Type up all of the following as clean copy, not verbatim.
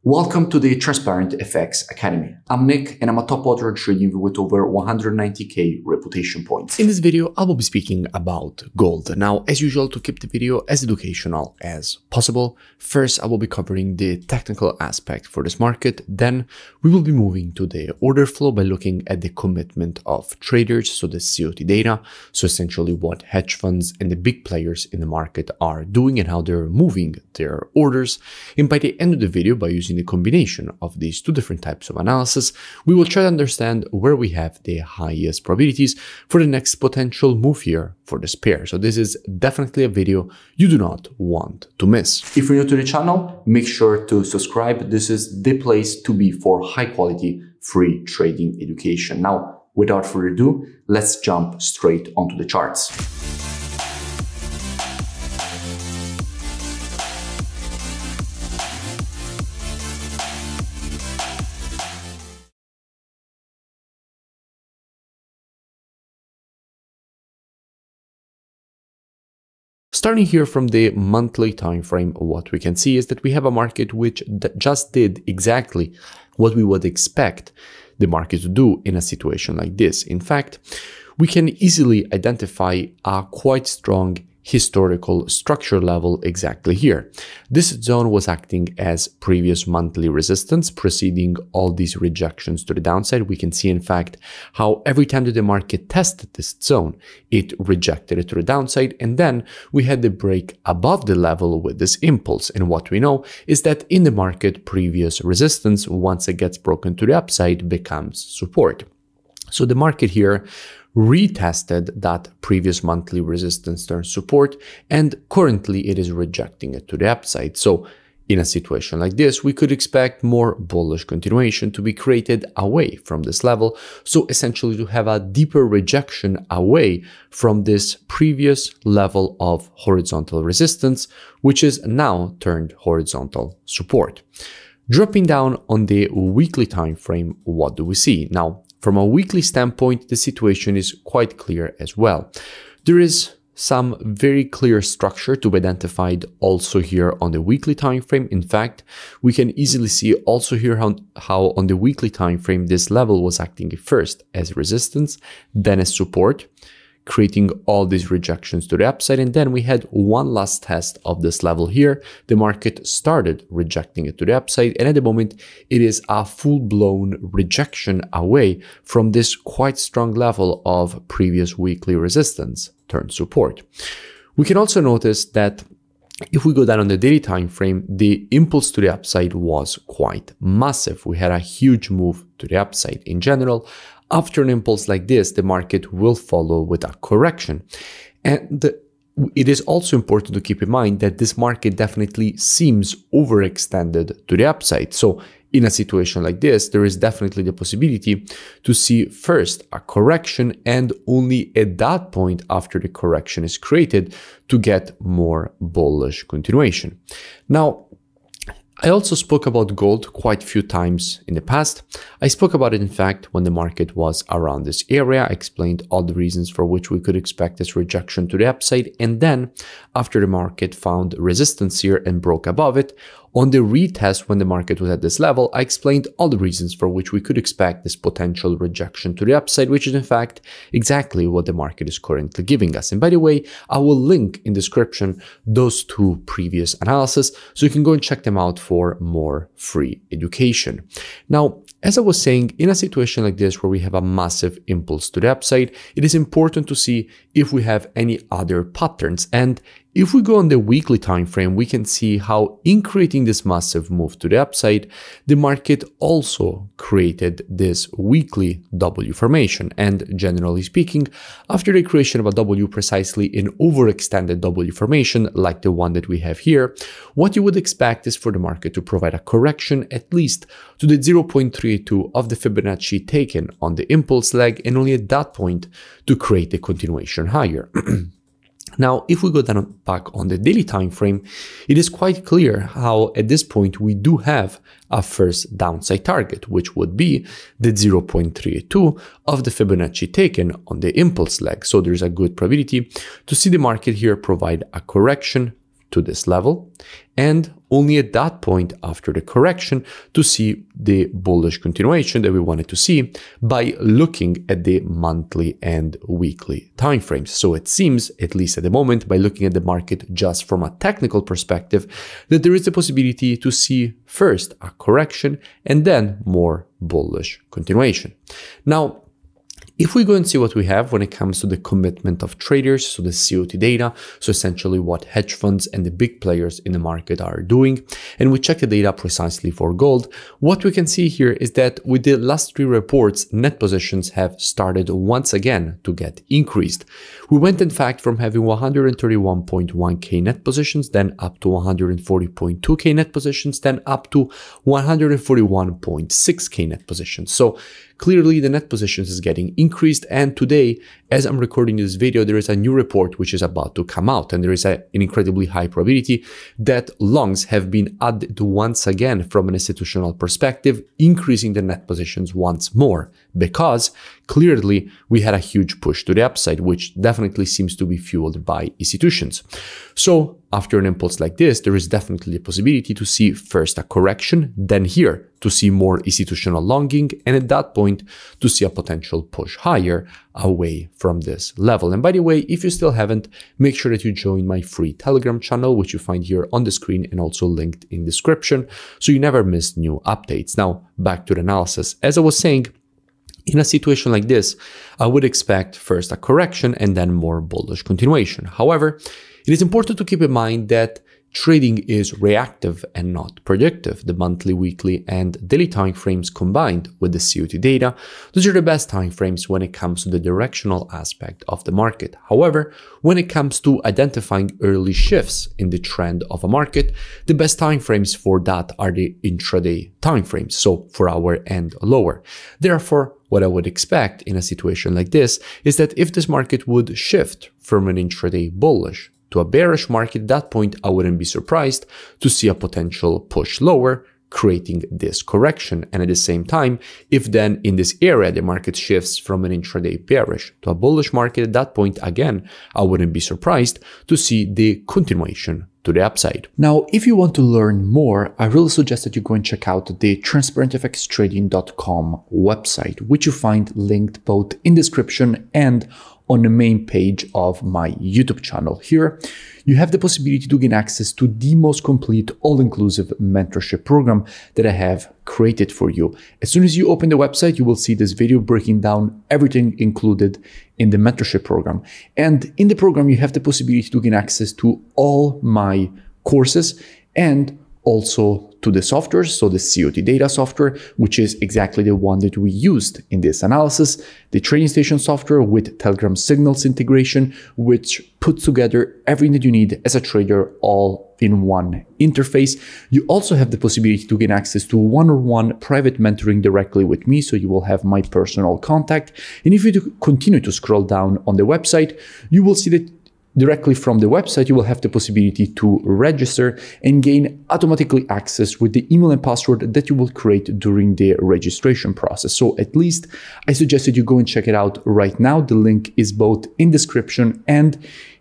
Welcome to the Transparent FX Academy. I'm Nick and I'm a top author trading with over 190k reputation points. In this video, I will be speaking about gold. Now, as usual, to keep the video as educational as possible, first I will be covering the technical aspect for this market. Then we will be moving to the order flow by looking at the commitment of traders, so the COT data, so essentially what hedge funds and the big players in the market are doing and how they're moving their orders. And by the end of the video, by using the combination of these two different types of analysis, we will try to understand where we have the highest probabilities for the next potential move here for this pair. So this is definitely a video you do not want to miss. If you're new to the channel, make sure to subscribe. This is the place to be for high quality free trading education. Now, without further ado, let's jump straight onto the charts. Starting here from the monthly time frame, what we can see is that we have a market which just did exactly what we would expect the market to do in a situation like this. In fact, we can easily identify a quite strong historical structure level exactly here. This zone was acting as previous monthly resistance, preceding all these rejections to the downside. We can see, in fact, how every time that the market tested this zone, it rejected it to the downside, and then we had the break above the level with this impulse. And what we know is that in the market, previous resistance, once it gets broken to the upside, becomes support. So the market here retested that previous monthly resistance turn support, and currently it is rejecting it to the upside. So in a situation like this, we could expect more bullish continuation to be created away from this level. So essentially to have a deeper rejection away from this previous level of horizontal resistance, which is now turned horizontal support. Dropping down on the weekly time frame, what do we see? Now, from a weekly standpoint, the situation is quite clear as well. There is some very clear structure to be identified also here on the weekly time frame. In fact, we can easily see also here how on the weekly time frame this level was acting first as resistance, then as support, creating all these rejections to the upside. And then we had one last test of this level here. The market started rejecting it to the upside, and at the moment it is a full-blown rejection away from this quite strong level of previous weekly resistance turned support. We can also notice that if we go down on the daily time frame, the impulse to the upside was quite massive. We had a huge move to the upside. In general, after an impulse like this, the market will follow with a correction. And it is also important to keep in mind that this market definitely seems overextended to the upside. So in a situation like this, there is definitely the possibility to see first a correction, and only at that point after the correction is created to get more bullish continuation. Now, I also spoke about gold quite a few times in the past. I spoke about it, in fact, when the market was around this area. I explained all the reasons for which we could expect this rejection to the upside. And then after the market found resistance here and broke above it, on the retest when the market was at this level, I explained all the reasons for which we could expect this potential rejection to the upside, which is in fact exactly what the market is currently giving us. And by the way, I will link in description those two previous analyses so you can go and check them out for more free education. Now, as I was saying, in a situation like this where we have a massive impulse to the upside, it is important to see if we have any other patterns. And if we go on the weekly time frame, we can see how in creating this massive move to the upside, the market also created this weekly W formation. And generally speaking, after the creation of a W, precisely an overextended W formation like the one that we have here, what you would expect is for the market to provide a correction at least to the 0.32 of the Fibonacci taken on the impulse leg, and only at that point to create a continuation higher. Now, if we go down back on the daily time frame, it is quite clear how at this point we do have a first downside target, which would be the 0.32 of the Fibonacci taken on the impulse leg. So there's a good probability to see the market here provide a correction to this level, and only at that point after the correction to see the bullish continuation that we wanted to see by looking at the monthly and weekly timeframes. So it seems, at least at the moment, by looking at the market just from a technical perspective, that there is a possibility to see first a correction and then more bullish continuation. Now, if we go and see what we have when it comes to the commitment of traders, so the COT data, so essentially what hedge funds and the big players in the market are doing, and we check the data precisely for gold, what we can see here is that with the last 3 reports, net positions have started once again to get increased. We went in fact from having 131.1k net positions, then up to 140.2k net positions, then up to 141.6k net positions. So clearly the net positions is getting increased, and today, as I'm recording this video, there is a new report which is about to come out, and there is an incredibly high probability that longs have been added once again from an institutional perspective, increasing the net positions once more, because clearly we had a huge push to the upside, which definitely seems to be fueled by institutions. So after an impulse like this, there is definitely a possibility to see first a correction, then here to see more institutional longing, and at that point to see a potential push higher away from this level. And by the way, if you still haven't, make sure that you join my free Telegram channel, which you find here on the screen and also linked in description, so you never miss new updates. Now back to the analysis. As I was saying, in a situation like this, I would expect first a correction and then more bullish continuation. However, it is important to keep in mind that trading is reactive and not predictive. The monthly, weekly, and daily time frames combined with the COT data, those are the best time frames when it comes to the directional aspect of the market. However, when it comes to identifying early shifts in the trend of a market, the best time frames for that are the intraday time frames, so for hour and lower. Therefore, what I would expect in a situation like this is that if this market would shift from an intraday bullish to a bearish market, at that point I wouldn't be surprised to see a potential push lower, creating this correction. And at the same time, if then in this area the market shifts from an intraday bearish to a bullish market, at that point again I wouldn't be surprised to see the continuation to the upside. Now, if you want to learn more, I really suggest that you go and check out the transparentfxtrading.com website, which you find linked both in description and on the main page of my YouTube channel. Here, you have the possibility to gain access to the most complete, all-inclusive mentorship program that I have created for you. As soon as you open the website, you will see this video breaking down everything included in the mentorship program. And in the program, you have the possibility to gain access to all my courses and also to the software, so the COT data software, which is exactly the one that we used in this analysis, the trading station software with Telegram signals integration, which puts together everything that you need as a trader all in one interface. You also have the possibility to gain access to one-on-one private mentoring directly with me, so you will have my personal contact. And if you continue to scroll down on the website, you will see that directly from the website, you will have the possibility to register and gain automatically access with the email and password that you will create during the registration process. So at least I suggest that you go and check it out right now. The link is both in description and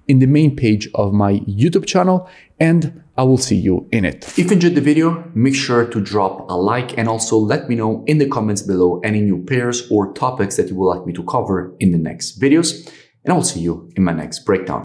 in the main page of my YouTube channel, and I will see you in it. If you enjoyed the video, make sure to drop a like and also let me know in the comments below any new pairs or topics that you would like me to cover in the next videos. And I'll see you in my next breakdown.